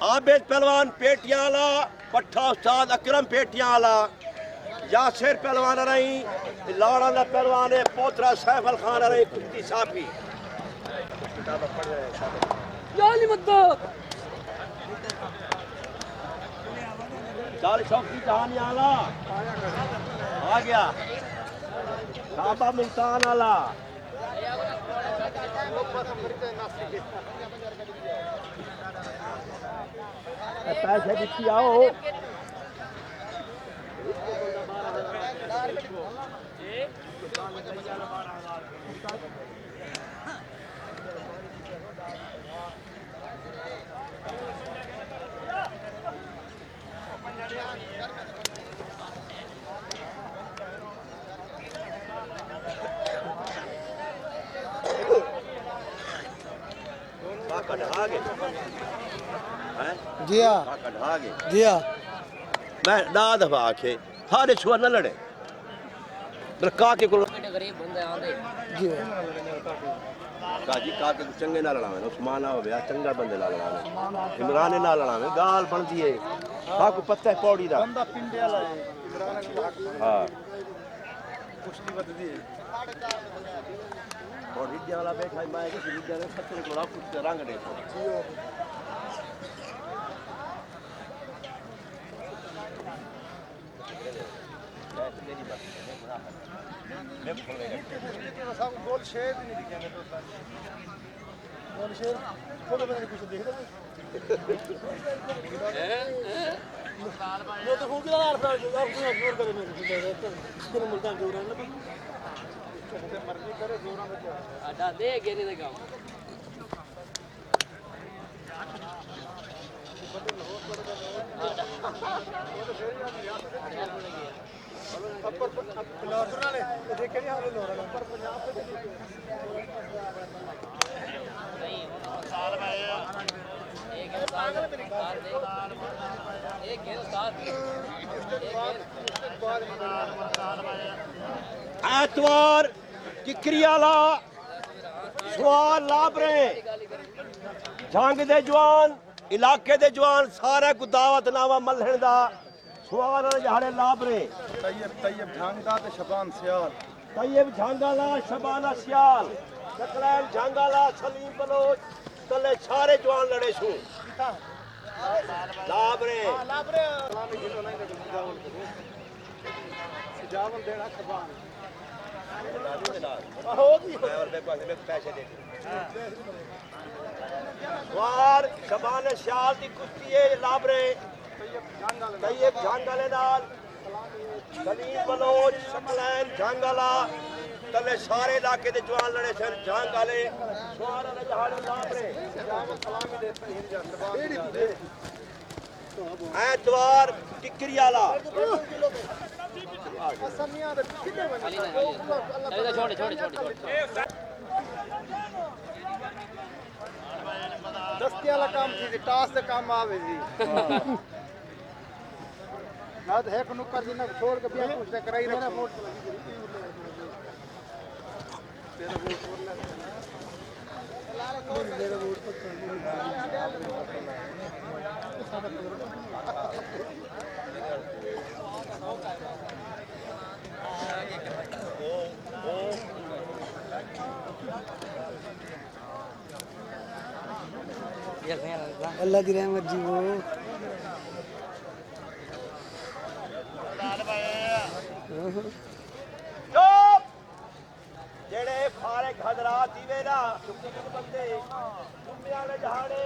आबिद पहलवान पेटियां वाला, पट्ठा उस्ताद अकरम पेटियां वाला, यासिर पहलवान रही, लाड़ा दा पहलवान है, पोतरा सैफल खान रही, कुश्ती साफी। चाल शौकी जहानी वाला आ गया, काबा मुल्तान वाला, पैसे दिखी आओ। जी हाँ जी हाँ मैं ना दफा आखे सारे छुआ न लड़े काके को गरीब बंदे आंदे जी काजी काके को चंगे ना लड़ावे उस्मान हो गया चंगा बंदे ना लड़ावे इमरान ना लड़ावे गाल बनती है काको पत्ता है पौड़ी दा बंदा पिंडे वाला है इमरान हां कुश्ती बददी है और हिज्जा वाला बैठा मैं कि हिज्जा ने खतरे को कुछ रंग देखो गोल शेर भी नहीं दिखे गोल शेर फोटो बना कुछ देख रहे वो तो फोन किया यार आप जोर करे मेरे तेरे मुल्तान जोर है ना मर्जी करे जोरा में क्या आटा दे गेने दे गांव अपर लौटना ने देखे नहीं हमने लौटना पर पंजाब पे नहीं साल में एक साल एक साथ एतवार किकरियाला सवाल लाबरे जंग दे जवान इलाके दे जवान सारे को दावत नावा मलहण दा सवाल जहाड़े लाबरे तैयब झांगा ते शबान सियाल तैयब झांगाला शबाना सियाल सकलैन झांगाला सलीम बलोच तले सारे जवान लड़े छू लाबरे लाबरे सलामी गिलो नहीं दे जावन देना शबान होगी और मेरे पैसे दे वार शबान सियाल दी कुश्ती है लाबरे तैयब झांगाले नाल सलीम बलोच सकलैन झांगाला तले सारे इलाके दे जवान लड़े सन झांगाले सवार वाले जहाड़ लाबरे सलामी देते हैं एतवार टिकरियाला असमिया दे कितने बने चले छोड़ छोड़ छोड़ दस्ती वाला काम थी टास से काम आवे जी ना तो है नुक्कर जी ना छोड़ के बिया कुछ कराई रहा वोट तेरा वोट अल्लाह की रहमत जी वो जेड़े फारे हजरात दीवे ना बंदे जुम्मे वाले जहाड़े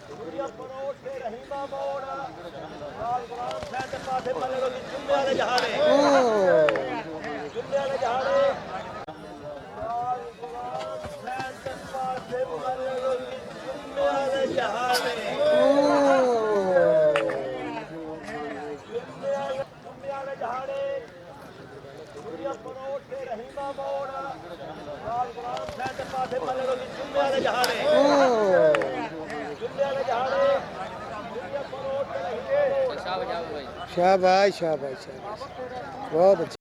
दुनिया परोठ के रहीमा मोड़ लाल गुलाम साहब के पासे मले लोग जुम्मे वाले जहाड़े जुम्मे वाले जहाड़े लाल गुलाम साहब के पासे मले लोग जुम्मे वाले जहाड़े जुम्मे वाले जहाड़े दुनिया परोठ के रहीमा मोड़ लाल गुलाम साहब के पासे मले लोग जुम्मे वाले जहाड़े जुम्मे वाले जहाड़े दुनिया परोठ के रहीमा शाबाश भाई शाबाश शाबाश शाबाश बहुत अच्छा।